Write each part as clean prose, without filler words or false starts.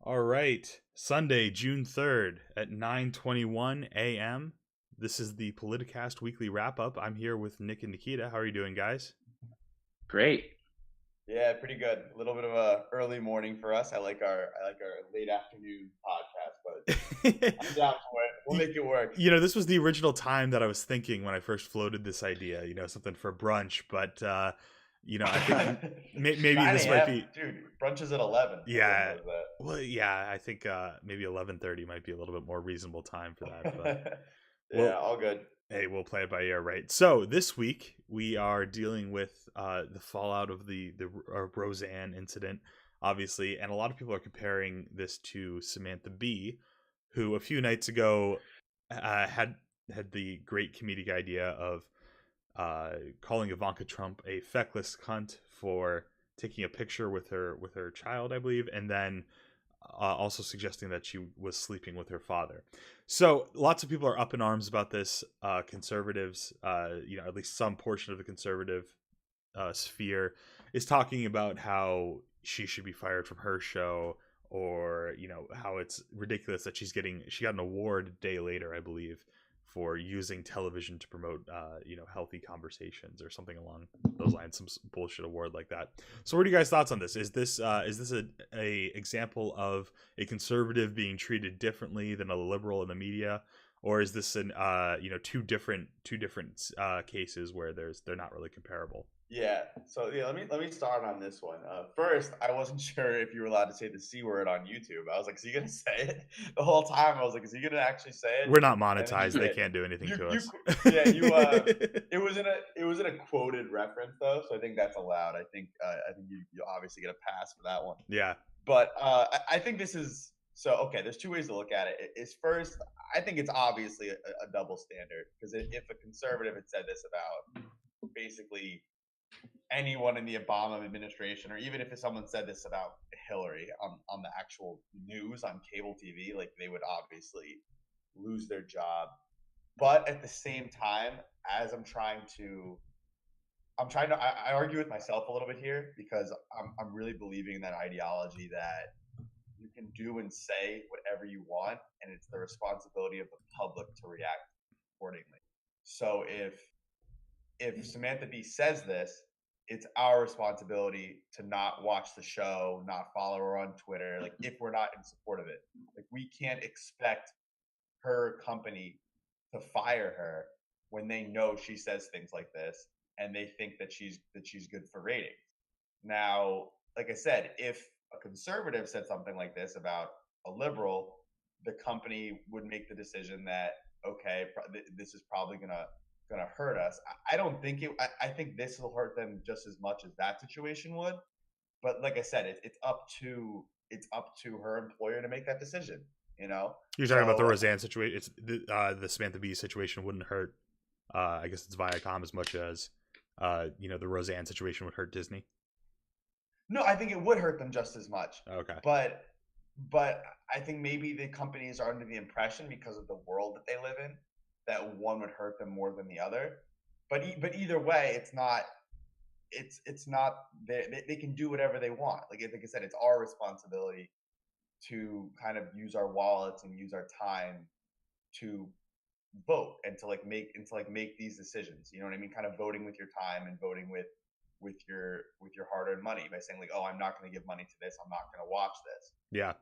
All right. Sunday, June 3rd at 9:21 a.m. This is the Politicast weekly wrap up. I'm here with Nick and Nikita. How are you doing, guys? Great. Yeah, pretty good. A little bit of a early morning for us. I like our late afternoon podcast, but I'm down for it. We'll make it work. This was the original time that I was thinking when I first floated this idea, something for brunch, but I think maybe 9 this might a.m. be. Dude, brunch is at 11. Everyone Yeah. knows that. Well, yeah, I think maybe 11:30 might be a little bit more reasonable time for that, but Yeah, well, all good. hey, we'll play it by ear, right? So this week we are dealing with the fallout of the Roseanne incident, obviously, and a lot of people are comparing this to Samantha Bee, who a few nights ago had the great comedic idea of calling Ivanka Trump a feckless cunt for taking a picture with her child, I believe, and then also suggesting that she was sleeping with her father. So lots of people are up in arms about this. Conservatives, at least some portion of the conservative sphere, is talking about how she should be fired from her show, or how it's ridiculous that she got an award a day later, I believe, for using television to promote healthy conversations or something along those lines, some bullshit award like that. So what are you guys' thoughts on this? Is this a example of a conservative being treated differently than a liberal in the media, or is this an two different cases where they're not really comparable? Yeah. So yeah, let me start on this one. First, I wasn't sure if you were allowed to say the C word on YouTube. I was like, is he gonna say it? The whole time I was like, is he gonna actually say it? We're not And then he monetized. They did. can't do anything You to you us. yeah, it was in a quoted reference though, so I think that's allowed. I think you obviously get a pass for that one. Yeah. But I think this is so okay. There's two ways to look at it. Is first, I think it's obviously a double standard because if a conservative had said this about basically anyone in the Obama administration, or even if someone said this about Hillary on the actual news on cable TV, like they would obviously lose their job. But at the same time, as I argue with myself a little bit here because I'm really believing in that ideology that you can do and say whatever you want, and it's the responsibility of the public to react accordingly. So if Samantha Bee says this, it's our responsibility to not watch the show, not follow her on Twitter, like if we're not in support of it. Like we can't expect her company to fire her when they know she says things like this and they think that she's good for ratings. Now, like I said, if a conservative said something like this about a liberal, the company would make the decision that okay, this is probably gonna hurt us. I don't think it. I think this will hurt them just as much as that situation would. But like I said, it's up to her employer to make that decision. You know, You're talking about the so Roseanne situation. It's the Samantha Bee situation wouldn't hurt. I guess it's Viacom as much as the Roseanne situation would hurt Disney. no, I think it would hurt them just as much. Okay. But but I think maybe the companies are under the impression because of the world that they live in that one would hurt them more than the other. But either way, it's not they can do whatever they want. Like I said, it's our responsibility to kind of use our wallets and use our time to vote and to make these decisions. You know what I mean? Kind of voting with your time and voting with your hard-earned money by saying like, oh, I'm not going to give money to this. I'm not going to watch this. Yeah.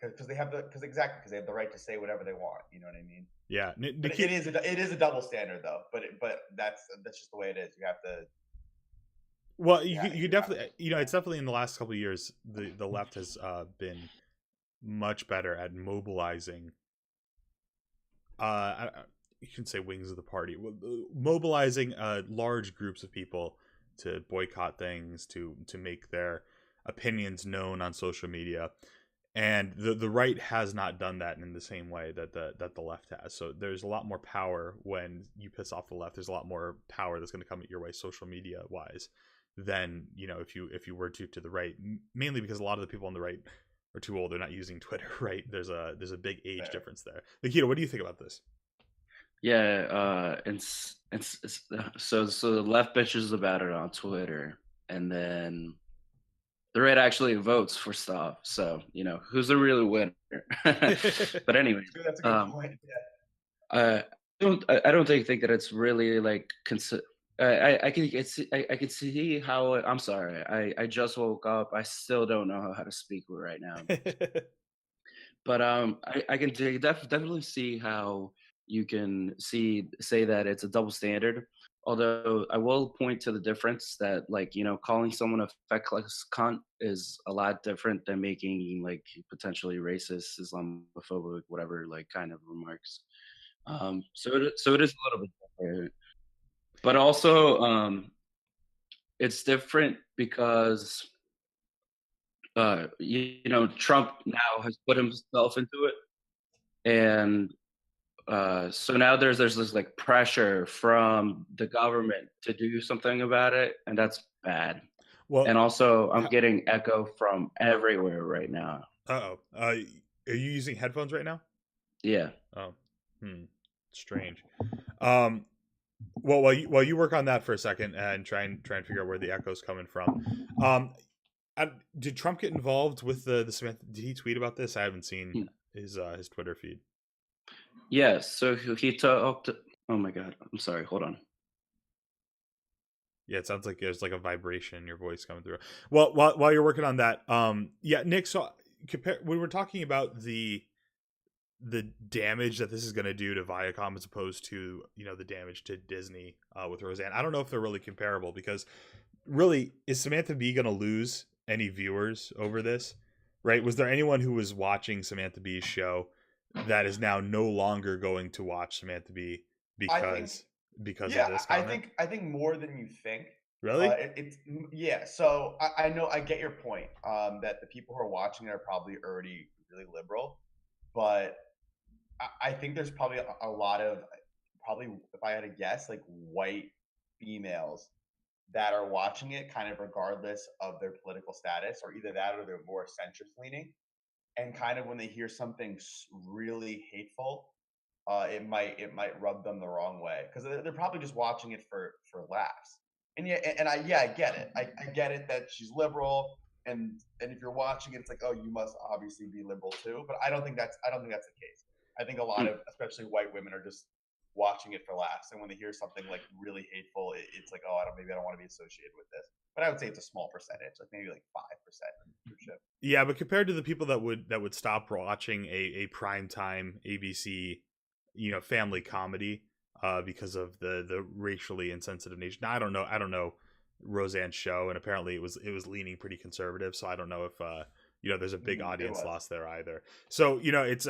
Because they have because they have the right to say whatever they want. You know what I mean? Yeah. But it is a double standard though. But that's just the way it is. You have to. Well, Yeah, you definitely it's definitely in the last couple of years the left has been much better at mobilizing. You can say wings of the party, mobilizing large groups of people to boycott things, to make their opinions known on social media, and the right has not done that in the same way that the left has. So there's a lot more power when you piss off the left. There's a lot more power that's going to come your way social media wise than if you were to the right, mainly because a lot of the people on the right are too old. They're not using Twitter, right? There's a big age fair. difference there. Nikita, what do you think about this? Yeah, so the left bitches about it on Twitter, and then the right actually votes for stuff. So, who's the real winner? But anyways, That's a good um, point. Yeah. I I don't think that it's really like I can see how I'm sorry. I just woke up. I still don't know how to speak right now. But I can definitely see how you can say that it's a double standard. Although I will point to the difference that, like, calling someone a feckless cunt is a lot different than making like potentially racist, Islamophobic, whatever, like, kind of remarks. So it is a little bit different, but also it's different because Trump now has put himself into it, and so now there's this like pressure from the government to do something about it, and that's bad. Well, And also, I'm ho- getting echo from everywhere right now. uh-oh. Are you using headphones right now? Yeah. Oh, strange. Um, well, while you work on that for a second and try and figure out where the echo's coming from, um, did Trump get involved with the Samantha? Did he tweet about this? I haven't seen Mm. his Twitter feed. Yes. So he talked. Oh my God. I'm sorry. Hold on. Yeah, it sounds like there's like a vibration in your voice coming through. Well, while you're working on that, yeah, Nick. So compare we were talking about the damage that this is going to do to Viacom as opposed to the damage to Disney with Roseanne. I don't know if they're really comparable because really is Samantha Bee going to lose any viewers over this? Right? Was there anyone who was watching Samantha Bee's show that is now no longer going to watch Samantha Bee I think because of Yeah, this I comment? think I think more than you think. Really? Yeah. So I know I get your point. That the people who are watching it are probably already really liberal, but I think there's probably a lot of, probably, if I had to guess, like white females that are watching it kind of regardless of their political status, or either that or they're more centrist leaning, and kind of when they hear something really hateful, it might rub them the wrong way because they're probably just watching it for laughs. And yeah, I get it. I get it that she's liberal, and if you're watching it, it's like, oh, you must obviously be liberal too. But I don't think that's the case. I think a lot Mm. of, especially white women, are just watching it for laughs, and when they hear something like really hateful, it's like, oh, maybe I don't want to be associated with this. But I would say it's a small percentage, like maybe like 5% viewership. Yeah, but compared to the people that would stop watching a primetime ABC, family comedy, because of the racially insensitive nature. Now, I don't know Roseanne's show, and apparently it was leaning pretty conservative. So I don't know if there's a big It audience was. loss there either. So it's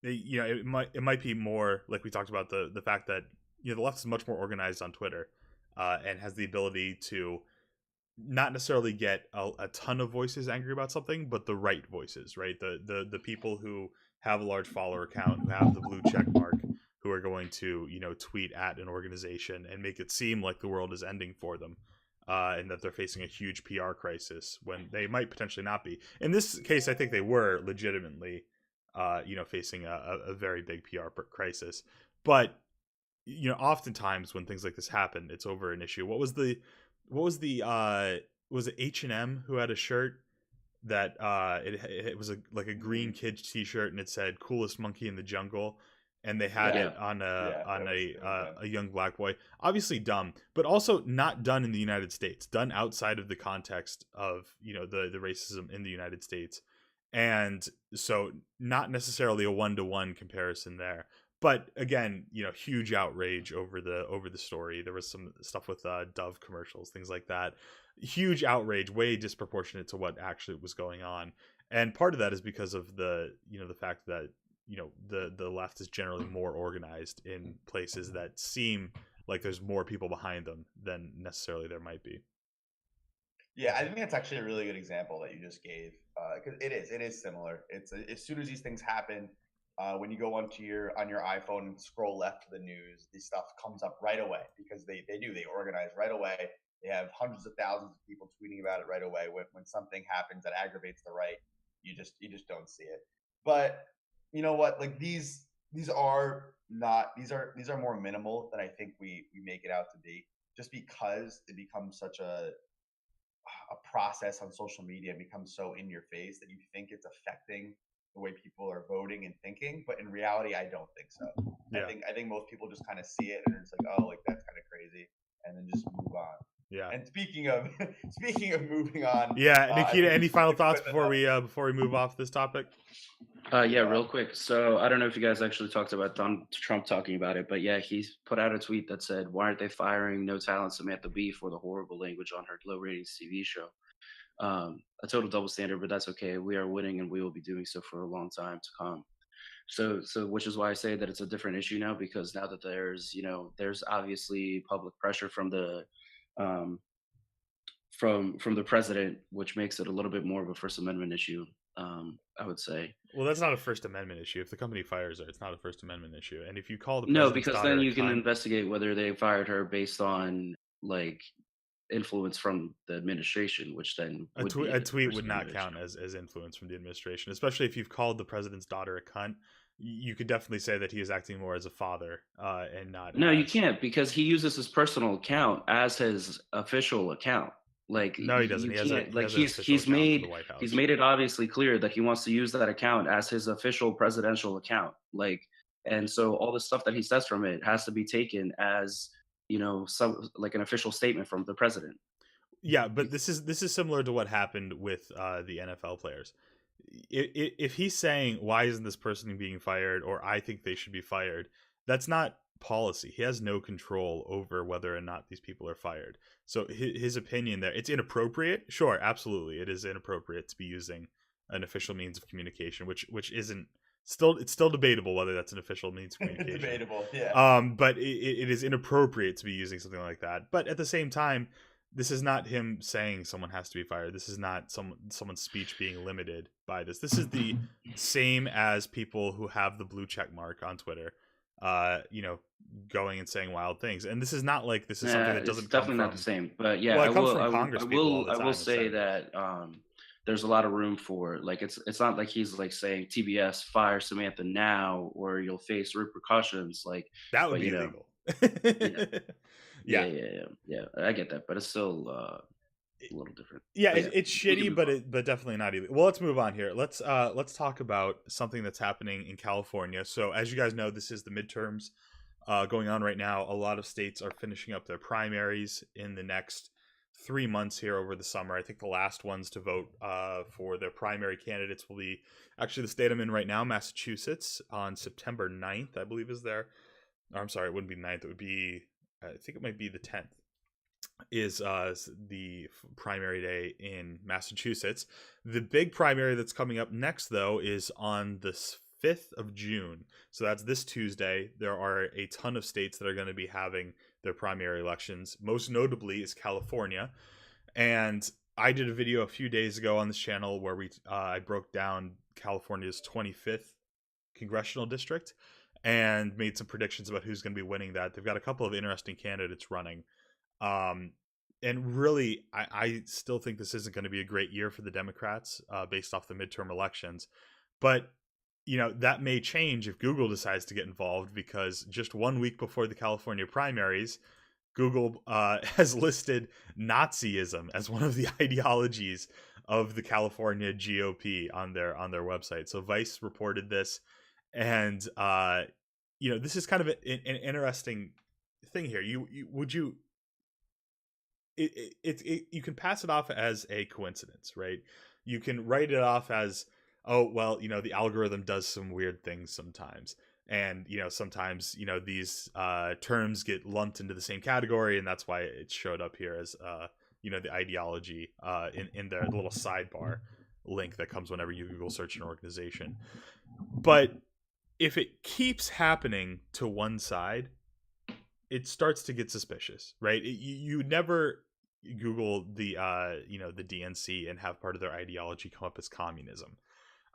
it might be more like we talked about the fact that the left is much more organized on Twitter, and has the ability to not necessarily get a ton of voices angry about something, but the right voices, right? The people who have a large follower count, who have the blue check mark, who are going to tweet at an organization and make it seem like the world is ending for them, and that they're facing a huge PR crisis when they might potentially not be. In this case, I think they were legitimately, facing a very big PR crisis, but oftentimes when things like this happen, it's over an issue. What was the was it H&M who had a shirt that it was like a green kids t-shirt, and it said "coolest monkey in the jungle," and they had Yeah, it on a yeah, on it was them. a young black boy. Obviously dumb, but also not done in the United States, done outside of the context of the racism in the United States. And so not necessarily a one-to-one comparison there. But again, huge outrage over the story. There was some stuff with Dove commercials, things like that. Huge outrage, way disproportionate to what actually was going on. And part of that is because of the fact that the left is generally more organized in places that seem like there's more people behind them than necessarily there might be. Yeah, I think that's actually a really good example that you just gave, because it is similar. It's as soon as these things happen, when you go on your iPhone and scroll left to the news, this stuff comes up right away because they organize right away. They have hundreds of thousands of people tweeting about it right away. When something happens that aggravates the right, you just don't see it. But you know what? Like these are not these are more minimal than I think we make it out to be. Just because it becomes such a a process on social media becomes so in your face that you think it's affecting the way people are voting and thinking, but in reality, I don't think so. Yeah. I think most people just kind of see it and it's like, oh, like that's kind of crazy, and then just move on. Yeah. And speaking of speaking of moving on, Yeah, Nikita, any final thoughts put before we move off this topic? Yeah, real quick. So I don't know if you guys actually talked about Donald Trump talking about it, but yeah, he put out a tweet that said, "Why aren't they firing no talent Samantha Bee for the horrible language on her low ratings TV show?" A total double standard, but that's okay. We are winning, and we will be doing so for a long time to come. So which is why I say that it's a different issue now, because now that there's obviously public pressure from the um, from the president, which makes it a little bit more of a First Amendment issue. I would say. Well, that's not a First Amendment issue. If the company fires her, it's not a First Amendment issue. And if you call the No, president's because daughter then a you can cunt, investigate whether they fired her based on like influence from the administration, which then a would be tweet First would not Amendment count issue. as influence from the administration, especially if you've called the president's daughter a cunt. You could definitely say that he is acting more as a father and not No, you as. can't, because he uses his personal account as his official account. Like No, he doesn't. you He has can't. Like an official account for the White he's House. made it obviously clear that he wants to use that account as his official presidential account. Like, and so all the stuff that he says from it has to be taken as some like an official statement from the president. Yeah, but this is similar to what happened with the NFL players. If he's saying why isn't this person being fired, or I think they should be fired, that's not policy. He has no control over whether or not these people are fired. So his opinion there, it's inappropriate. Sure, absolutely, it is inappropriate to be using an official means of communication, which isn't it's still debatable whether that's an official means of communication. Debatable, yeah. But it is inappropriate to be using something like that. But at the same time, this is not him saying someone has to be fired. This is not someone's speech being limited by this. This is the same as people who have the blue check mark on Twitter, going and saying wild things. And this is not like this is something that doesn't It's come definitely from. not the same. But yeah, Well, it comes from Congress I people all will, the I time. will and say senators. that there's a lot of room for like it's not like he's like saying TBS fire Samantha now or you'll face repercussions. Like That would but be illegal. yeah, Yeah. yeah. I get that, but it's still a little different. Yeah, But it's we can shitty, move but on. but definitely not illegal. Well, let's move on here. Let's talk about something that's happening in California. So, as you guys know, this is the midterms going on right now. A lot of states are finishing up their primaries in the next 3 months here over the summer. I think the last ones to vote for their primary candidates will be actually the state I'm in right now, Massachusetts, on September 9th, I believe is there. Or, I'm sorry, it wouldn't be 9th. It would be, I think it might be the 10th is the primary day in Massachusetts. The big primary that's coming up next, though, is on the 5th of June. So that's this Tuesday. There are a ton of states that are going to be having their primary elections. Most notably is California. And I did a video a few days ago on this channel where I broke down California's 25th congressional district and made some predictions about who's going to be winning that. They've got a couple of interesting candidates running. And really, I still think this isn't going to be a great year for the Democrats based off the midterm elections. But, that may change if Google decides to get involved, because just 1 week before the California primaries, Google has listed Nazism as one of the ideologies of the California GOP on their website. So Vice reported this, and this is kind of an interesting thing here. You can pass it off as a coincidence, right? You can write it off as, oh, well, the algorithm does some weird things sometimes. And, sometimes, these terms get lumped into the same category, and that's why it showed up here as, the ideology in their little sidebar link that comes whenever you Google search an organization. But if it keeps happening to one side, it starts to get suspicious, right? You never Google the the DNC and have part of their ideology come up as communism.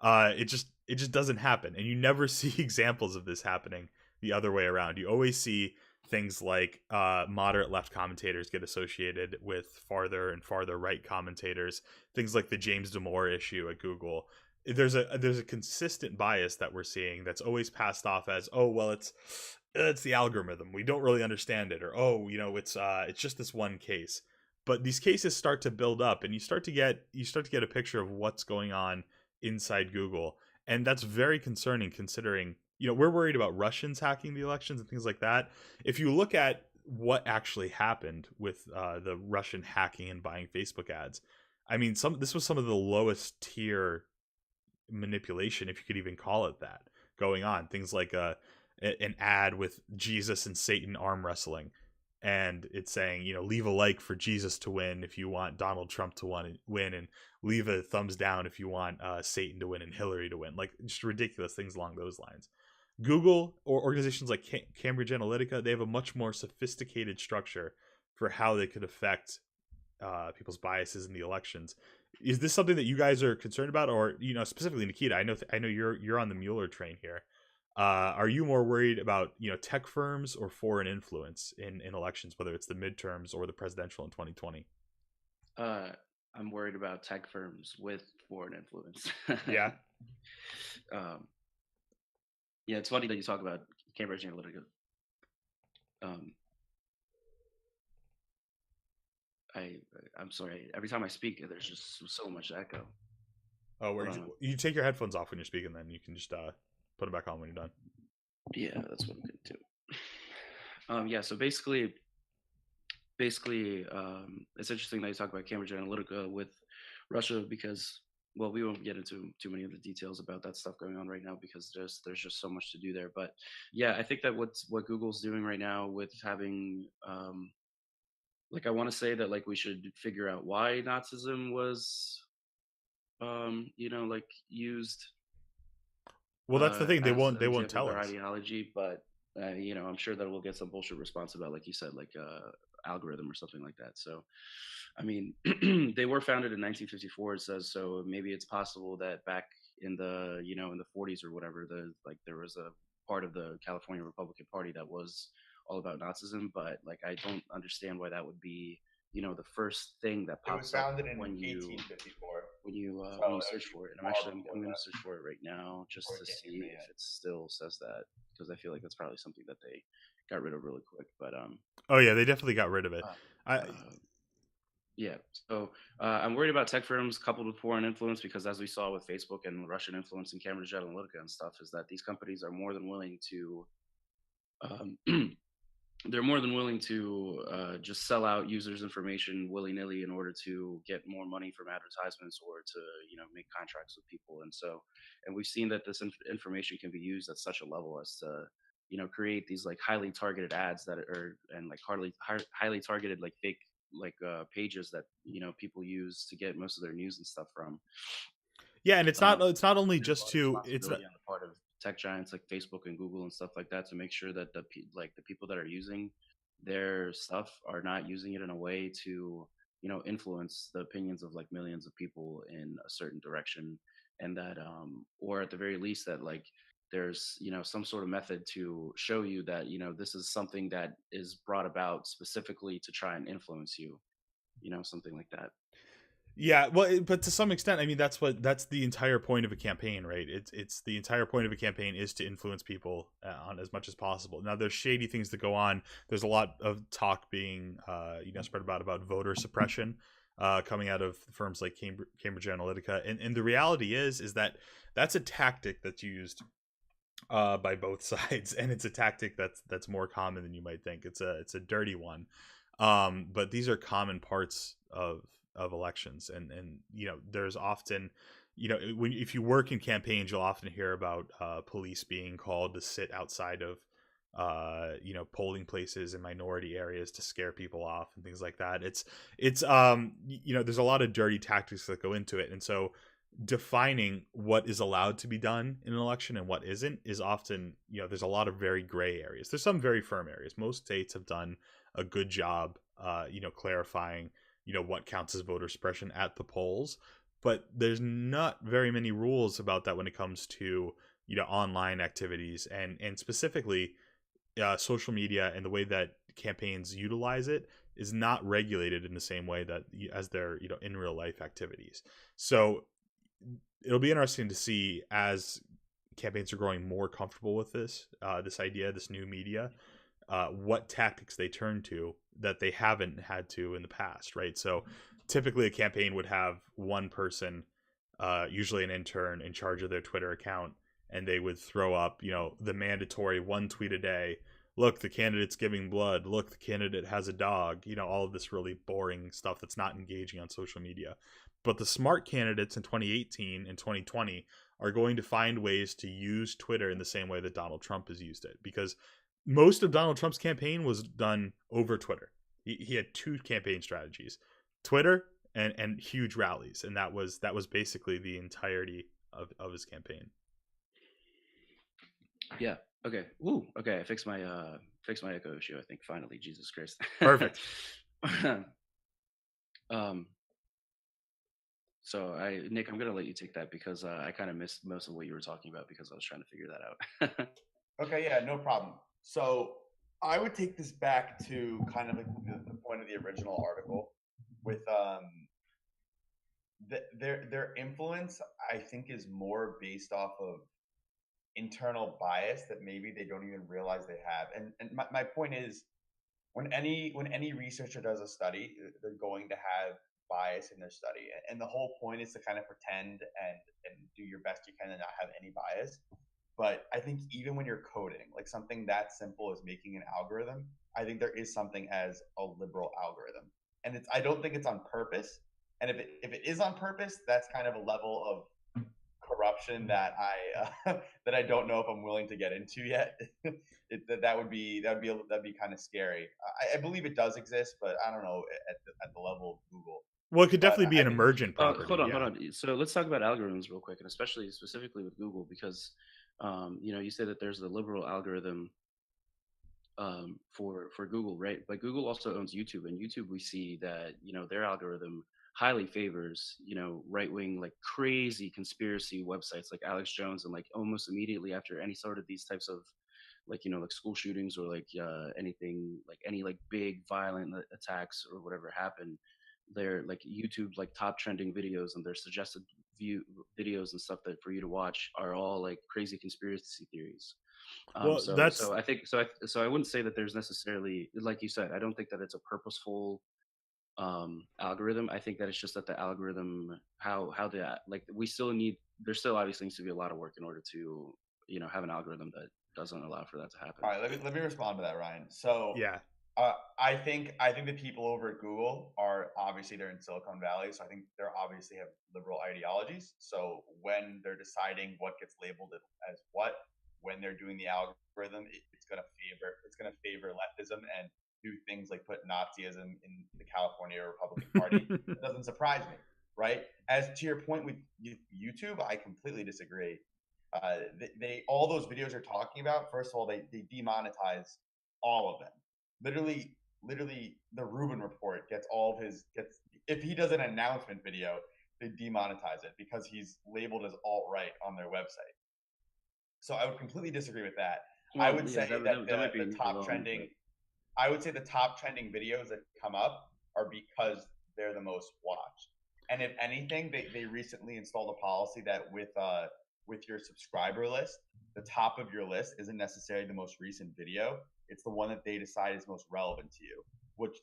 It just doesn't happen, and you never see examples of this happening the other way around. You always see things like moderate left commentators get associated with farther and farther right commentators. Things like the James Damore issue at Google. There's a consistent bias that we're seeing that's always passed off as, oh, well, it's the algorithm, we don't really understand it, or, oh, it's just this one case. but these cases start to build up, and you start to get a picture of what's going on inside Google, and that's very concerning considering, we're worried about Russians hacking the elections and things like that. If you look at what actually happened with the Russian hacking and buying Facebook ads, I mean, this was some of the lowest tier manipulation, if you could even call it that, going on. Things like an ad with Jesus and Satan arm wrestling, and it's saying, leave a like for Jesus to win if you want Donald Trump to win, and leave a thumbs down if you want Satan to win and Hillary to win. Like, just ridiculous things along those lines. Google, or organizations like Cambridge Analytica, they have a much more sophisticated structure for how they could affect people's biases in the elections. Is this something that you guys are concerned about, or specifically Nikita? I know you're on the Mueller train here. Are you more worried about tech firms or foreign influence in elections, whether it's the midterms or the presidential in 2020? I'm worried about tech firms with foreign influence. Yeah. Yeah, it's funny that you talk about Cambridge Analytica. I'm sorry. Every time I speak, there's just so much echo. Oh, where you take your headphones off when you're speaking, then you can just put them back on when you're done. Yeah, that's what I'm gonna do. Yeah, so basically, it's interesting that you talk about Cambridge Analytica with Russia because, well, we won't get into too many of the details about that stuff going on right now because there's just so much to do there. But yeah, I think that what Google's doing right now with having I want to say that we should figure out why Nazism was used. Well, that's the thing. They as won't an example tell of their us. ideology, but I'm sure that we'll get some bullshit response about, like you said, algorithm or something like that. So, I mean, they were founded in 1954. It says so. Maybe it's possible that back in the in the 40s or whatever, there was a part of the California Republican Party that was all about Nazism, but I don't understand why that would be the first thing that pops up when you 1854. when you search for it. And I'm going to search for it right now just to see if it still says that, because I feel like that's probably something that they got rid of really quick. But oh yeah, they definitely got rid of it. Yeah, so I'm worried about tech firms coupled with foreign influence because, as we saw with Facebook and Russian influence in Cambridge Analytica and stuff, is that these companies are more than willing to they're more than willing to just sell out users' information willy-nilly in order to get more money from advertisements or to make contracts with people. And we've seen that this information can be used at such a level as to create these highly targeted ads that are and highly targeted fake pages that people use to get most of their news and stuff from. Yeah, and it's not only just to it's not on the part of tech giants like Facebook and Google and stuff like that to make sure that the people that are using their stuff are not using it in a way to influence the opinions of millions of people in a certain direction, and that or at the very least that there's some sort of method to show you that this is something that is brought about specifically to try and influence you, something like that. Yeah, well, but to some extent, I mean, that's the entire point of a campaign, right? It's the entire point of a campaign is to influence people on as much as possible. Now, there's shady things that go on. There's a lot of talk being, spread about voter suppression coming out of firms like Cambridge Analytica, and the reality is that that's a tactic that's used by both sides, and it's a tactic that's more common than you might think. It's a dirty one, but these are common parts of elections, and there's often if you work in campaigns, you'll often hear about police being called to sit outside of polling places in minority areas to scare people off and things like that. It's there's a lot of dirty tactics that go into it, and so defining what is allowed to be done in an election and what isn't is often there's a lot of very gray areas. There's some very firm areas. Most states have done a good job clarifying what counts as voter suppression at the polls, but there's not very many rules about that when it comes to online activities and specifically social media, and the way that campaigns utilize it is not regulated in the same way that as their in real life activities. So it'll be interesting to see as campaigns are growing more comfortable with this idea, this new media, what tactics they turn to that they haven't had to in the past, right? So typically a campaign would have one person, usually an intern, in charge of their Twitter account, and they would throw up, the mandatory one tweet a day. Look, the candidate's giving blood. Look, the candidate has a dog. All of this really boring stuff that's not engaging on social media. But the smart candidates in 2018 and 2020 are going to find ways to use Twitter in the same way that Donald Trump has used it, because most of Donald Trump's campaign was done over Twitter. He had two campaign strategies: Twitter and huge rallies, and that was basically the entirety of his campaign. Yeah. Okay. Ooh. Okay. I fixed my echo issue. I think finally. Jesus Christ. Perfect. So Nick, I'm gonna let you take that because I kind of missed most of what you were talking about because I was trying to figure that out. Okay, yeah, no problem. So I would take this back to kind of like the point of the original article with their influence. I think is more based off of internal bias that maybe they don't even realize they have. And my point is, when any researcher does a study, they're going to have bias in their study, and the whole point is to kind of pretend and do your best you can and not have any bias. But I think even when you're coding, like something that simple as making an algorithm, I think there is something as a liberal algorithm, and I don't think it's on purpose. And if it is on purpose, that's kind of a level of corruption that that I don't know if I'm willing to get into yet. That would be kind of scary. I believe it does exist, but I don't know at the level of Google. Well, it could But definitely be I an think emergent property. Hold on. So let's talk about algorithms real quick, and specifically with Google, because you say that there's the liberal algorithm for Google, right? But Google also owns YouTube, and YouTube, we see that their algorithm highly favors right wing, like crazy conspiracy websites like Alex Jones, and like almost immediately after any sort of these types of like like school shootings or like anything, like any like big violent attacks or whatever happen, their like YouTube like top trending videos and their suggested view videos and stuff that for you to watch are all like crazy conspiracy theories. Well, So I think so I wouldn't say that there's necessarily, like you said, I don't think that it's a purposeful algorithm. I think that it's just that the algorithm, how the like we still need, there still obviously needs to be a lot of work in order to have an algorithm that doesn't allow for that to happen. All right, let me respond to that, Ryan. So yeah. I think the people over at Google are obviously, they're in Silicon Valley, so I think they're obviously have liberal ideologies. So when they're deciding what gets labeled as what, when they're doing the algorithm, it's going to favor leftism and do things like put Nazism in the California Republican Party. That doesn't surprise me, right? As to your point with YouTube, I completely disagree. They all those videos you're talking about, first of all, they demonetize all of them. Literally, the Rubin Report gets if he does an announcement video, they demonetize it because he's labeled as alt-right on their website. So I would completely disagree with that. Well, I would yeah, say that the top trending, I would say the top trending videos that come up are because they're the most watched. And if anything, they recently installed a policy that with your subscriber list, the top of your list isn't necessarily the most recent video. It's the one that they decide is most relevant to you, which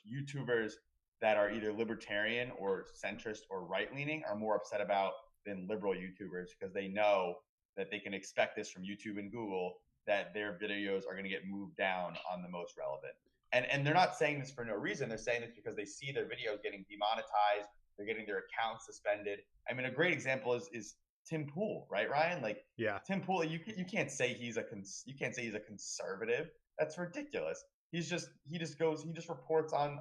YouTubers that are either libertarian or centrist or right-leaning are more upset about than liberal YouTubers, because they know that they can expect this from YouTube and Google, that their videos are going to get moved down on the most relevant. And they're not saying this for no reason. They're saying this because they see their videos getting demonetized. They're getting their accounts suspended. I mean, a great example is Tim Pool, right, Ryan? Like, yeah, Tim Pool, you can't say he's a conservative. That's ridiculous. He just reports on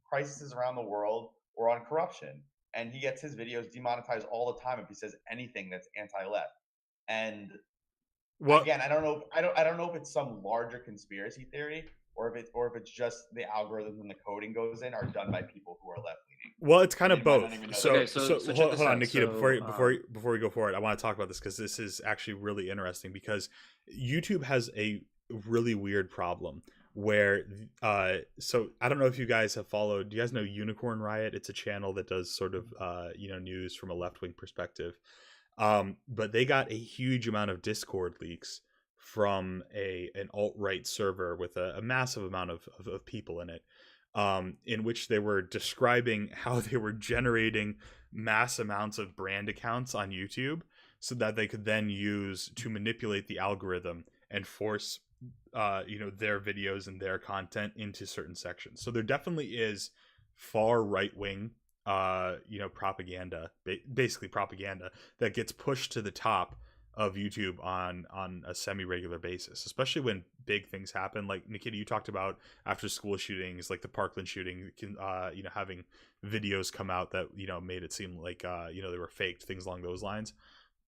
crises around the world or on corruption, and he gets his videos demonetized all the time if he says anything that's anti-left. And again, I don't know if it's some larger conspiracy theory or if it's just the algorithms and the coding goes in are done by people who are left leaning. Well, it's kind of both. So Hold on, Nikita. Before we go forward, I want to talk about this because this is actually really interesting, because YouTube has a really weird problem where so I don't know if you guys have followed. Do you guys know Unicorn Riot? It's a channel that does sort of news from a left-wing perspective. But they got a huge amount of Discord leaks from an alt-right server with a massive amount of people in it, in which they were describing how they were generating mass amounts of brand accounts on YouTube so that they could then use to manipulate the algorithm and force their videos and their content into certain sections. So there definitely is far right-wing propaganda, basically propaganda, that gets pushed to the top of YouTube on a semi-regular basis, especially when big things happen. Like Nikita, you talked about after school shootings, like the Parkland shooting, having videos come out that made it seem like they were faked, things along those lines.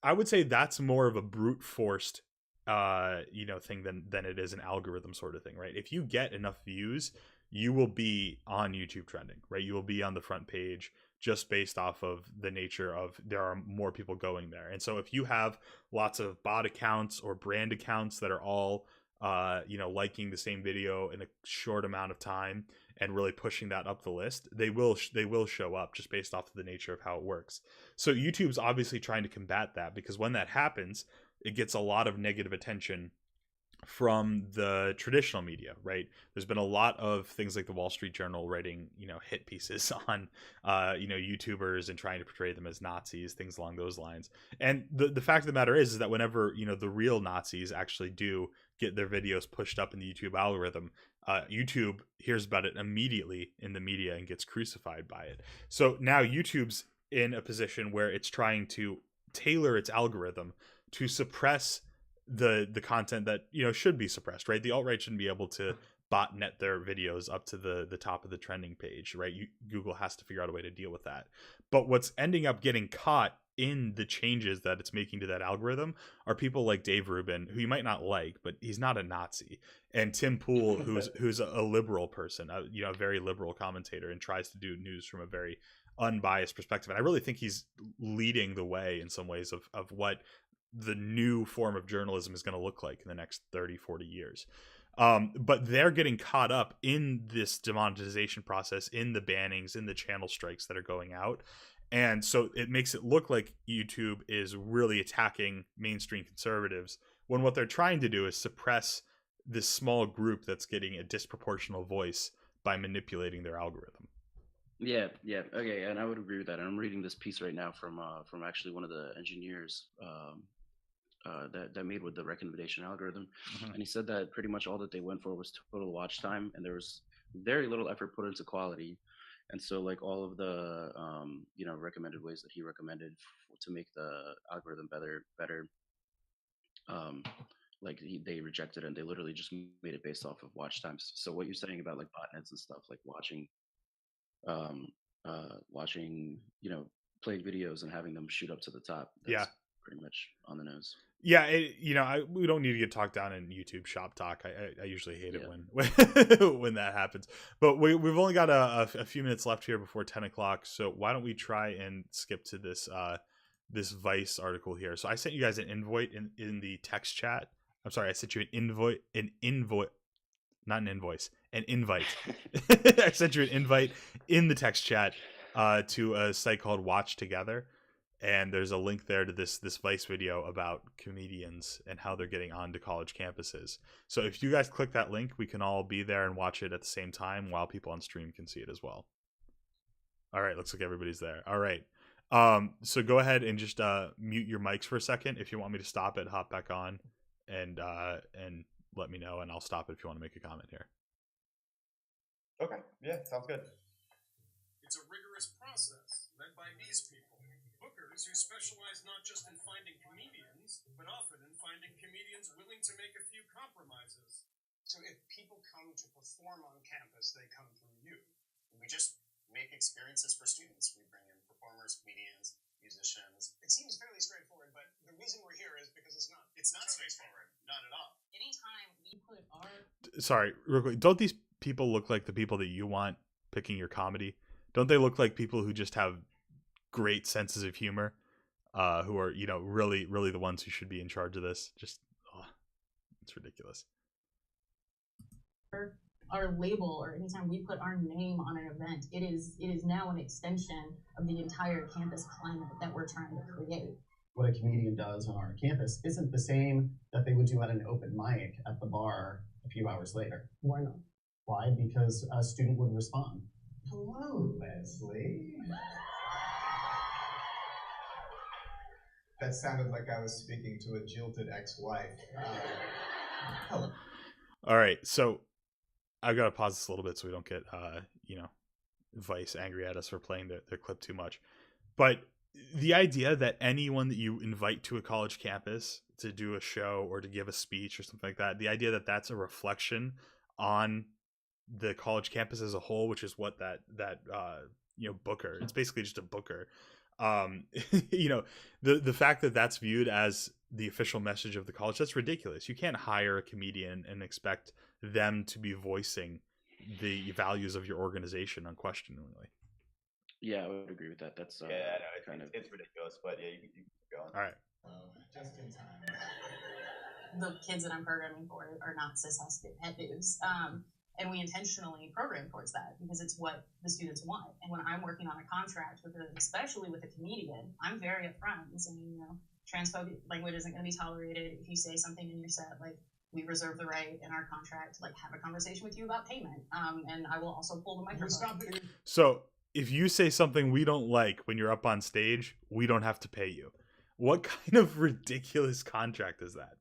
I would say that's more of a brute forced thing than it is an algorithm sort of thing, right? If you get enough views, you will be on YouTube trending, right? You will be on the front page just based off of the nature of there are more people going there. And so if you have lots of bot accounts or brand accounts that are all liking the same video in a short amount of time and really pushing that up the list, they will show up just based off of the nature of how it works. So YouTube's obviously trying to combat that, because when that happens, it gets a lot of negative attention from the traditional media, right? There's been a lot of things like the Wall Street Journal writing, hit pieces on, YouTubers and trying to portray them as Nazis, things along those lines. And the fact of the matter is that whenever, the real Nazis actually do get their videos pushed up in the YouTube algorithm, YouTube hears about it immediately in the media and gets crucified by it. So now YouTube's in a position where it's trying to tailor its algorithm to suppress the content that should be suppressed, right? The alt-right shouldn't be able to botnet their videos up to the top of the trending page, right? Google has to figure out a way to deal with that. But what's ending up getting caught in the changes that it's making to that algorithm are people like Dave Rubin, who you might not like, but he's not a Nazi, and Tim Pool, who's a liberal person, a very liberal commentator, and tries to do news from a very unbiased perspective. And I really think he's leading the way in some ways of what the new form of journalism is going to look like in the next 30, 40 years. But they're getting caught up in this demonetization process, in the bannings, in the channel strikes that are going out. And so it makes it look like YouTube is really attacking mainstream conservatives, when what they're trying to do is suppress this small group that's getting a disproportional voice by manipulating their algorithm. Yeah, okay, and I would agree with that. And I'm reading this piece right now from actually one of the engineers that made with the recommendation algorithm, and he said that pretty much all that they went for was total watch time, and there was very little effort put into quality. And so, like, all of the recommended ways that he recommended to make the algorithm better, they rejected it, and they literally just made it based off of watch times. So what you're saying about like botnets and stuff, like watching played videos and having them shoot up to the top, that's pretty much on the nose. Yeah, we don't need to get talked down in YouTube shop talk. I usually hate it when that happens. But we've only got a few minutes left here before 10 o'clock. So why don't we try and skip to this Vice article here. So I sent you guys an invite in the text chat. I'm sorry, I sent you an invite. I sent you an invite in the text chat to a site called Watch Together. And there's a link there to this Vice video about comedians and how they're getting onto college campuses. So if you guys click that link, we can all be there and watch it at the same time while people on stream can see it as well. All right, looks like everybody's there. All right. So go ahead and just mute your mics for a second. If you want me to stop it, hop back on and let me know, and I'll stop it if you want to make a comment here. Okay. Yeah, sounds good. It's a rigorous process led by these people. Bookers who specialize not just in finding comedians, but often in finding comedians willing to make a few compromises. So if people come to perform on campus, they come through you. We just make experiences for students. We bring in performers, comedians, musicians. It seems fairly straightforward, but the reason we're here is because it's not straightforward. Not at all. Anytime we put our... Sorry, real quick. Don't these people look like the people that you want picking your comedy? Don't they look like people who just have great senses of humor, who are really the ones who should be in charge of this? Just it's ridiculous. Our label, or anytime we put our name on an event, it is now an extension of the entire campus climate that we're trying to create. what a comedian does on our campus isn't the same that they would do at an open mic at the bar a few hours later. Why not? Why? Because a student would respond. Hello, Leslie. That sounded like I was speaking to a jilted ex-wife. Hello. All right, so I've got to pause this a little bit so we don't get, Vice angry at us for playing their clip too much. But the idea that anyone that you invite to a college campus to do a show or to give a speech or something like that, the idea that that's a reflection on the college campus as a whole, which is what that booker, it's basically just a booker. The fact that that's viewed as the official message of the college, that's ridiculous. You can't hire a comedian and expect them to be voicing the values of your organization unquestioningly. Yeah, I would agree with that. That's I know it's ridiculous, but yeah, you can keep going. All right. Just in time. The kids that I'm programming for are not cis het dudes. And we intentionally program towards that because it's what the students want. And when I'm working on a contract with especially with a comedian, I'm very upfront and saying, transphobic language isn't going to be tolerated. If you say something in your set, like, we reserve the right in our contract to, like, have a conversation with you about payment. And I will also pull the microphone. So if you say something we don't like when you're up on stage, we don't have to pay you. What kind of ridiculous contract is that?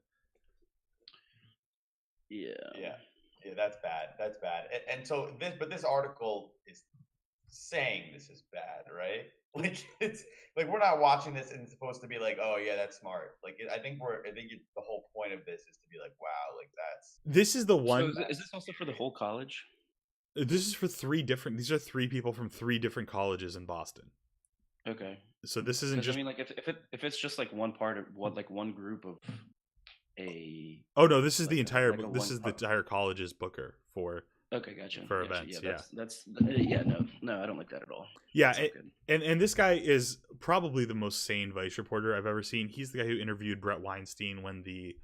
Yeah, that's bad. And so this article is saying this is bad, right? Like, it's like we're not watching this and it's supposed to be like, oh yeah, that's smart. Like, I think the whole point of this is to be like, wow, like this is the one. So is this also for the whole college? This is for these are three people from three different colleges in Boston. Okay. So this isn't just. I mean, like, if it's just like one part of one group of a. Oh no! This is like the entire. Like this is the entire college's booker for. Okay, gotcha. For gotcha. events, yeah. No, I don't like that at all. Yeah, and this guy is probably the most sane Vice reporter I've ever seen. He's the guy who interviewed Brett Weinstein when the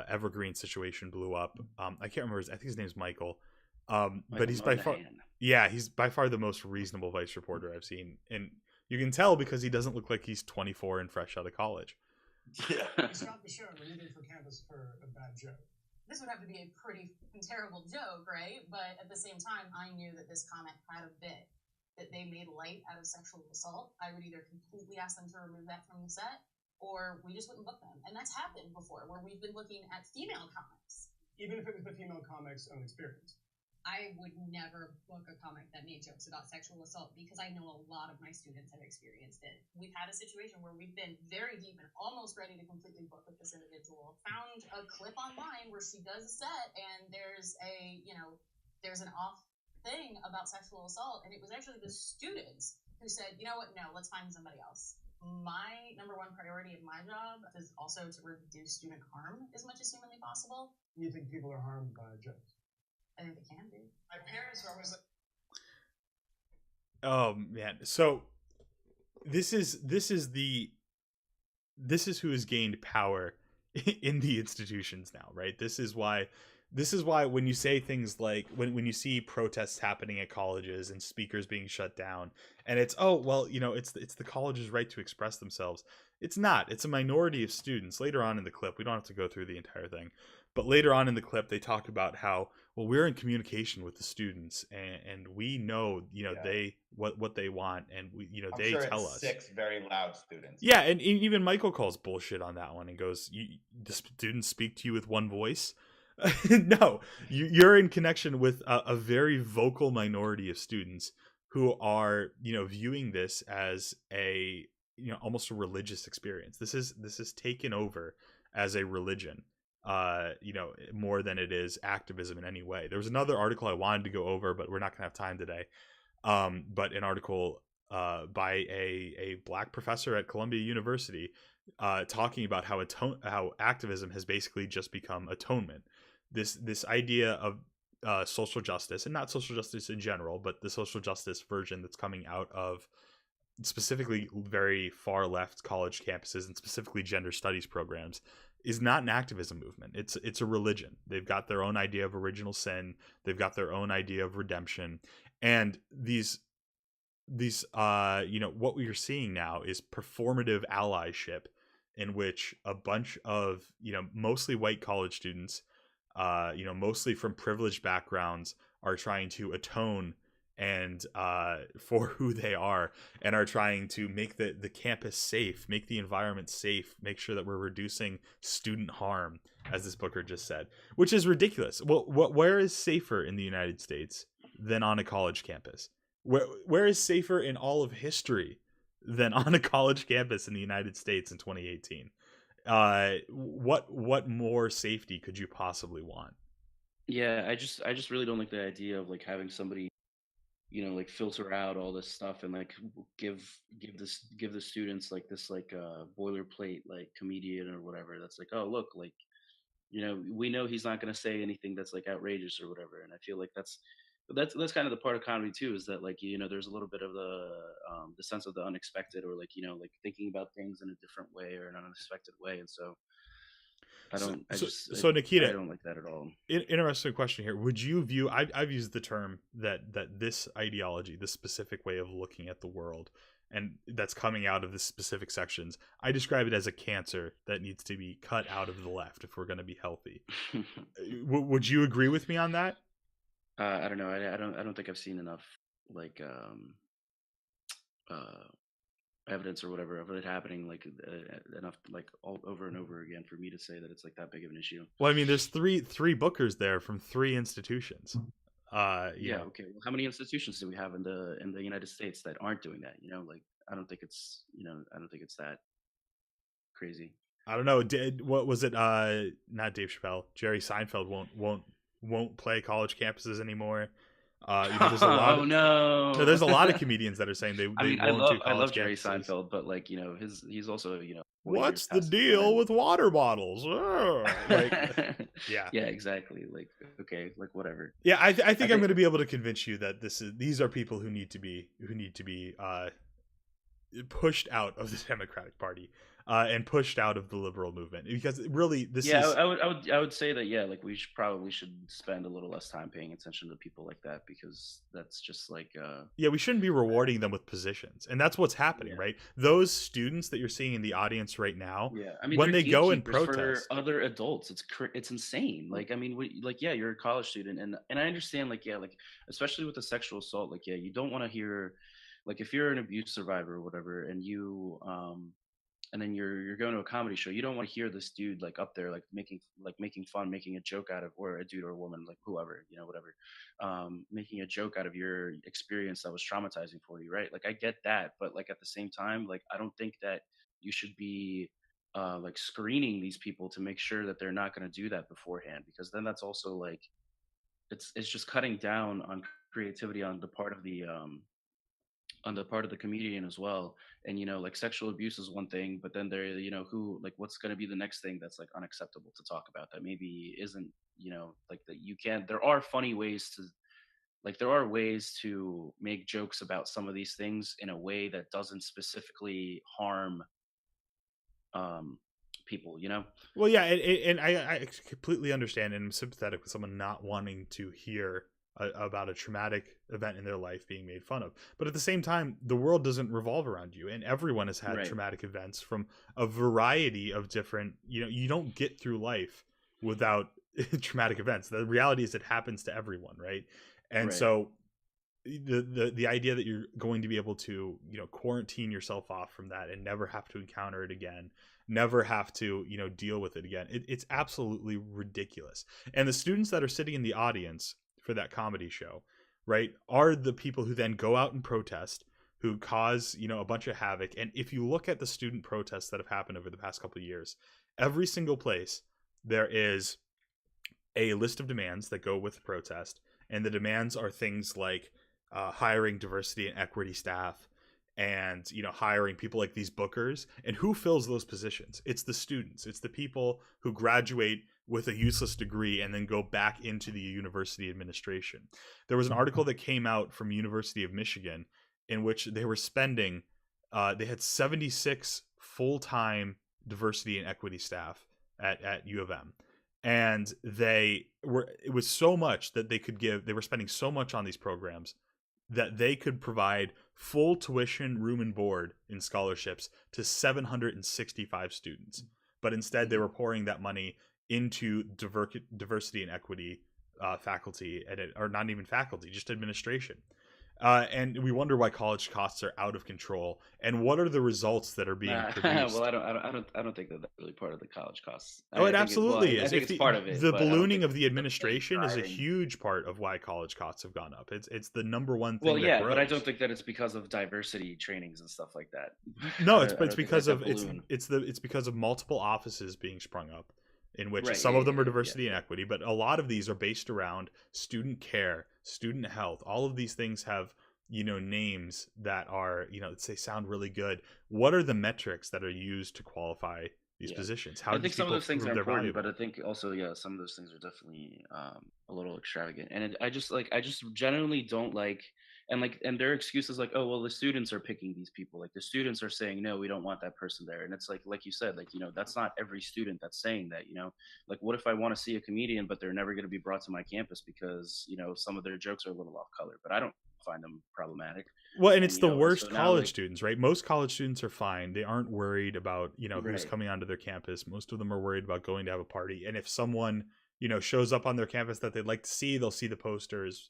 Evergreen situation blew up. I can't remember. I think his name's Michael. But he's by far. Yeah, he's by far the most reasonable Vice reporter I've seen, and you can tell because he doesn't look like he's 24 and fresh out of college. Yeah. Stop the show. We're leaving for campus for a bad joke. This would have to be a pretty terrible joke, right? But at the same time, I knew that this comment had a bit that they made light out of sexual assault. I would either completely ask them to remove that from the set, or we just wouldn't book them. And that's happened before, where we've been looking at female comics. Even if it was the female comic's own experience. I would never book a comic that made jokes about sexual assault because I know a lot of my students have experienced it. We've had a situation where we've been very deep and almost ready to completely book with this individual. Found a clip online where she does a set and there's an off thing about sexual assault, and it was actually the students who said, you know what, no, let's find somebody else. My number one priority in my job is also to reduce student harm as much as humanly possible. You think people are harmed by jokes? I think they can be. My parents are always like, oh man, so this is who has gained power in the institutions now, right? This is why when you say things like when you see protests happening at colleges and speakers being shut down, and it's it's the college's right to express themselves. It's not. It's a minority of students. Later on in the clip, we don't have to go through the entire thing, but later on in the clip, they talk about how, well, we're in communication with the students, and we know, they what they want, and they tell us. 6 very loud students. Yeah, and even Michael calls bullshit on that one and goes, "The students speak to you with one voice." No, you're in connection with a very vocal minority of students who are, viewing this as a, almost a religious experience. This is taken over as a religion, more than it is activism in any way. There was another article I wanted to go over, but we're not gonna have time today. But an article by a black professor at Columbia University talking about how activism has basically just become atonement. This idea of social justice, and not social justice in general, but the social justice version that's coming out of specifically very far left college campuses and specifically gender studies programs, is not an activism movement. It's a religion. They've got their own idea of original sin. They've got their own idea of redemption. And these what we are seeing now is performative allyship in which a bunch of, mostly white college students, mostly from privileged backgrounds, are trying to atone and for who they are, and are trying to make the campus safe, make the environment safe, make sure that we're reducing student harm, as this booker just said, which is ridiculous. Well, where is safer in the United States than on a college campus? Where is safer in all of history than on a college campus in the United States in 2018? What more safety could you possibly want? Yeah, I just really don't like the idea of like having somebody, like filter out all this stuff and like give the students like this like boilerplate like comedian or whatever that's like, oh look, like, we know he's not going to say anything that's like outrageous or whatever. And I feel like that's kind of the part of comedy too, is that like, there's a little bit of the sense of the unexpected, or like, like thinking about things in a different way or in an unexpected way. And so So Nikita, I don't like that at all. Interesting question here. Would you view? I've used the term that this ideology, this specific way of looking at the world, and that's coming out of the specific sections, I describe it as a cancer that needs to be cut out of the left if we're going to be healthy. Would you agree with me on that? I don't know. I don't think I've seen enough like evidence or whatever of it happening like enough like all over and over again for me to say that it's like that big of an issue. Well, I mean, there's three bookers there from three institutions. Yeah. Okay. Well, how many institutions do we have in the United States that aren't doing that? Like I don't think it's that crazy. I don't know. What was it? Not Dave Chappelle. Jerry Seinfeld won't play college campuses anymore. There's a lot. Oh no! There's a lot of comedians that are saying they I mean, won't do college I love campuses. Jerry Seinfeld, but like he's also what's the deal with water bottles? Like, yeah, exactly. Like okay, like whatever. Yeah, I think I'm going to be able to convince you that these are people who need to be pushed out of the Democratic Party and pushed out of the liberal movement, because really I would say that like we should spend a little less time paying attention to people like that, because that's just like we shouldn't be rewarding them with positions, and that's what's happening, right? Those students that you're seeing in the audience right now, I mean, when they go and protest for other adults, it's insane. Like I mean, you're a college student, and I understand like especially with the sexual assault, like you don't want to hear, like if you're an abuse survivor or whatever, and you and then you're going to a comedy show, you don't want to hear this dude like up there like making fun, making a joke out of, or a dude or a woman, like whoever, whatever, making a joke out of your experience that was traumatizing for you, right? Like I get that, but like at the same time, like I don't think that you should be like screening these people to make sure that they're not going to do that beforehand, because then that's also like it's just cutting down on creativity on the part of the comedian as well. And like sexual abuse is one thing, but then there who, like, what's going to be the next thing that's like unacceptable to talk about that maybe isn't, like that you can't, there are funny ways to, like there are ways to make jokes about some of these things in a way that doesn't specifically harm people, Well, yeah, and I completely understand and I'm sympathetic with someone not wanting to hear about a traumatic event in their life being made fun of. But at the same time, the world doesn't revolve around you, and everyone has had traumatic events from a variety of different, you don't get through life without traumatic events. The reality is it happens to everyone, right? And so the idea that you're going to be able to, quarantine yourself off from that and never have to encounter it again, never have to, deal with it again, it's absolutely ridiculous. And the students that are sitting in the audience for that comedy show, right, are the people who then go out and protest, who cause, a bunch of havoc. And if you look at the student protests that have happened over the past couple of years, every single place there is a list of demands that go with the protest. And the demands are things like hiring diversity and equity staff, and hiring people like these bookers. And who fills those positions? It's the students. It's the people who graduate with a useless degree and then go back into the university administration. There was an article that came out from University of Michigan in which they were spending they had 76 full-time diversity and equity staff at U of M. And it was so much that they were spending so much on these programs that they could provide full tuition, room and board in scholarships to 765 students. But instead, they were pouring that money into diversity and equity faculty, or not even faculty, just administration. And we wonder why college costs are out of control, and what are the results that are being produced. Well, I don't think that that's really part of the college costs. Oh, it absolutely I is. think it's part of it. The but I don't ballooning think of the it's administration is a driving. huge part of why college costs have gone up. It's the number one thing. Well, that yeah, grows. but I don't think that it's because of diversity trainings and stuff like that. No, I it's don't think because that's of a balloon. it's because of multiple offices being sprung up, in which Right, some yeah, of them are yeah, diversity and equity, but a lot of these are based around student care, student health. All of these things have, names that are, they sound really good. What are the metrics that are used to qualify these Yeah. positions? How I do think some of people those things are prove they're important, but valuable? I think also, yeah, some of those things are definitely a little extravagant. And I just generally don't like, and their excuses like, oh well, the students are picking these people. Like the students are saying, no, we don't want that person there. And it's like you said, that's not every student that's saying that. Like what if I want to see a comedian, but they're never going to be brought to my campus because some of their jokes are a little off color, but I don't find them problematic. Well, and it's And the and worst so now college students, right? Most college students are fine. They aren't worried about, who's Right. coming onto their campus. Most of them are worried about going to have a party. And if someone, shows up on their campus that they'd like to see, they'll see the posters,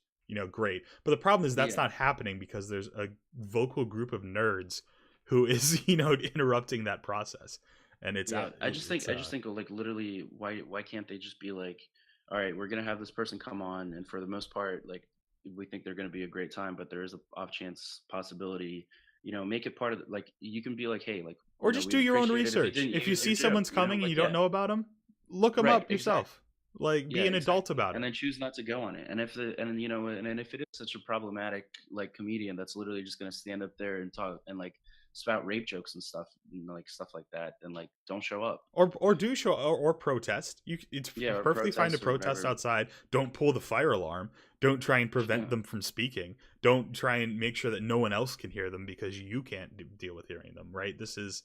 great. But the problem is that's Yeah. not happening because there's a vocal group of nerds who is, interrupting that process. And it's Yeah, out. I just It's think like literally, why can't they just be like, all right, we're gonna have this person come on, and for the most part, like we think they're gonna be a great time, but there is a off chance possibility, make it part of like you can be like, hey, like or just do we'd your own appreciate it if you research. didn't If you use your see joke, someone's coming and you don't yeah, know about them, look them right, up yourself. Like, be an adult about and it. then choose not to go on it. And if and if it is such a problematic like comedian that's literally just gonna stand up there and talk and like spout rape jokes and stuff and like stuff like that, then like don't show up. Or do show or protest. It's Or perfectly fine to protest or protest whatever. outside. Don't pull the fire alarm. Don't try and prevent Yeah. them from speaking. Don't try and make sure that no one else can hear them because you can't deal with hearing them. Right? This is,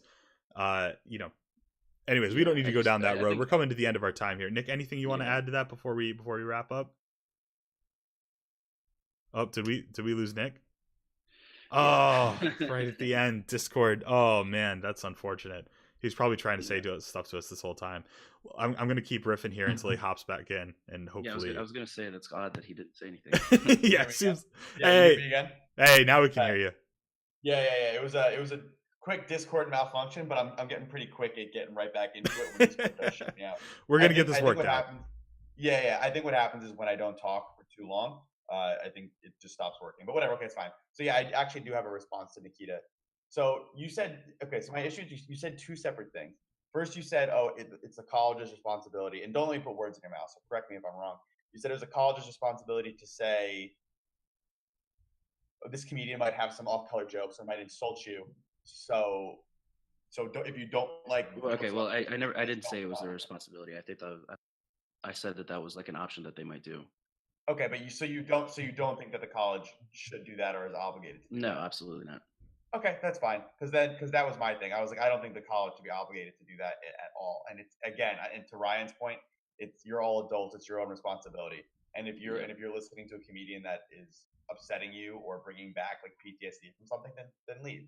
Anyways, we don't need to go down that road. We're coming to the end of our time here. Nick, anything you want to add to that before we wrap up? Oh, did we lose Nick? Oh, right at the end, Discord. Oh man, that's unfortunate. He's probably trying to say stuff to us this whole time. I'm going to keep riffing here until he hops back in, and hopefully. Yeah, I was gonna say that's odd that he didn't say anything. Yeah, it seems. Yeah, you hear me again? Hey, now we can hear you. Yeah. It was a quick Discord malfunction, but I'm getting pretty quick at getting right back into it when Discord does shut me out. We're gonna get this I think worked what out. happens- I think what happens is when I don't talk for too long, I think it just stops working. But whatever, okay, it's fine. So yeah, I actually do have a response to Nikita. So you said, okay, so my issue is you said two separate things. First, you said, oh, it's the college's responsibility, and don't let me put words in your mouth. So correct me if I'm wrong. You said it was a college's responsibility to say, oh, this comedian might have some off-color jokes or might insult you. So if you don't like, Okay, well, I didn't say it was their responsibility. I think I said that was like an option that they might do. Okay, but you don't think that the college should do that or is obligated to do No, that? absolutely not. Okay, that's fine. Because that was my thing. I was like, I don't think the college should be obligated to do that at all. And it's again, and to Ryan's point, you're all adults. It's your own responsibility. And if you're listening to a comedian that is upsetting you or bringing back like PTSD from something, then leave.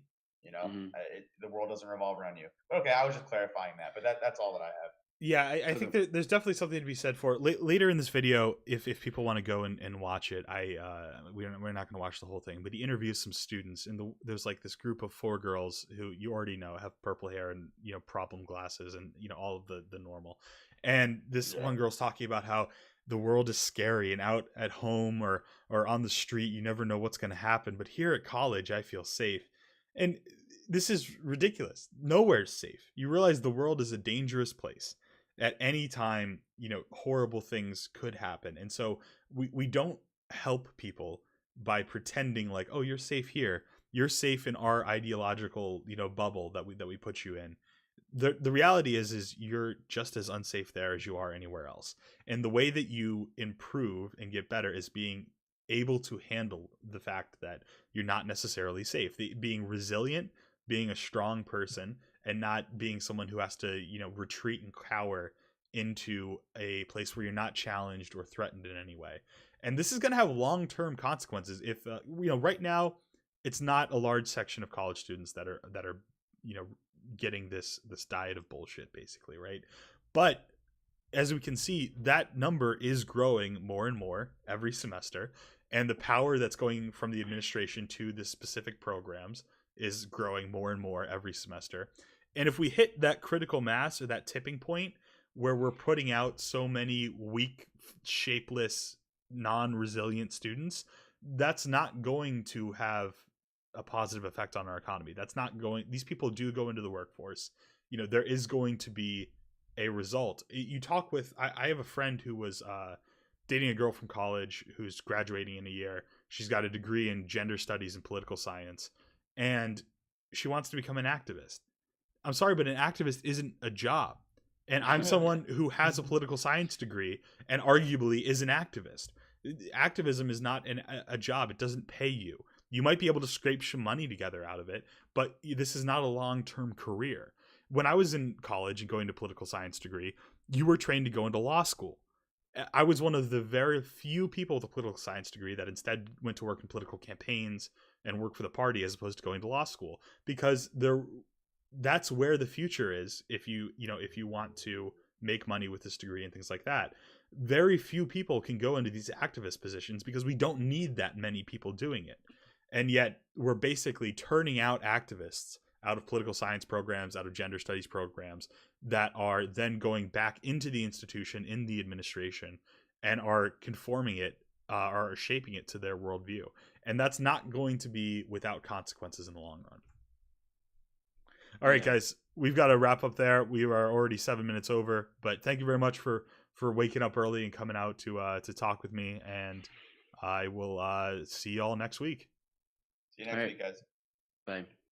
The world doesn't revolve around you. But okay, I was just clarifying that. But that's all that I have. Yeah, I think that there's definitely something to be said for it. Later in this video, if people want to go and watch it, we're not going to watch the whole thing, but he interviews some students, and there's like this group of 4 girls who you already know have purple hair and problem glasses and all of the normal. And this one girl's talking about how the world is scary, and out at home or on the street you never know what's going to happen, but here at college I feel safe. And this is ridiculous. Nowhere's safe. You realize the world is a dangerous place. At any time, horrible things could happen. And so we don't help people by pretending like, oh, you're safe here. You're safe in our ideological, bubble that we put you in. The reality is you're just as unsafe there as you are anywhere else. And the way that you improve and get better is being able to handle the fact that you're not necessarily safe. Being resilient, being a strong person, and not being someone who has to, retreat and cower into a place where you're not challenged or threatened in any way. And this is going to have long-term consequences. If right now, it's not a large section of college students that are getting this diet of bullshit, basically, right? But as we can see, that number is growing more and more every semester, and the power that's going from the administration to the specific programs is growing more and more every semester. And if we hit that critical mass or that tipping point where we're putting out so many weak, shapeless, non-resilient students, that's not going to have a positive effect on our economy. That's not going, these people do go into the workforce. There is going to be a result. You talk with, I have a friend who was dating a girl from college who's graduating in a year. She's got a degree in gender studies and political science, and she wants to become an activist. I'm sorry, but an activist isn't a job. And I'm someone who has a political science degree and arguably is an activist. Activism is not a job. It doesn't pay you. You might be able to scrape some money together out of it, but this is not a long-term career. When I was in college and going to political science degree, you were trained to go into law school. I was one of the very few people with a political science degree that instead went to work in political campaigns and work for the party as opposed to going to law school, because that's where the future is. If you want to make money with this degree and things like that, very few people can go into these activist positions because we don't need that many people doing it. And yet we're basically turning out activists out of political science programs, out of gender studies programs, that are then going back into the institution, in the administration, and are conforming it, are shaping it to their worldview. And that's not going to be without consequences in the long run. All right, guys, we've got to wrap up there. We are already 7 minutes over, but thank you very much for waking up early and coming out to talk with me. And I will see you all next week. See you next week, guys. Bye.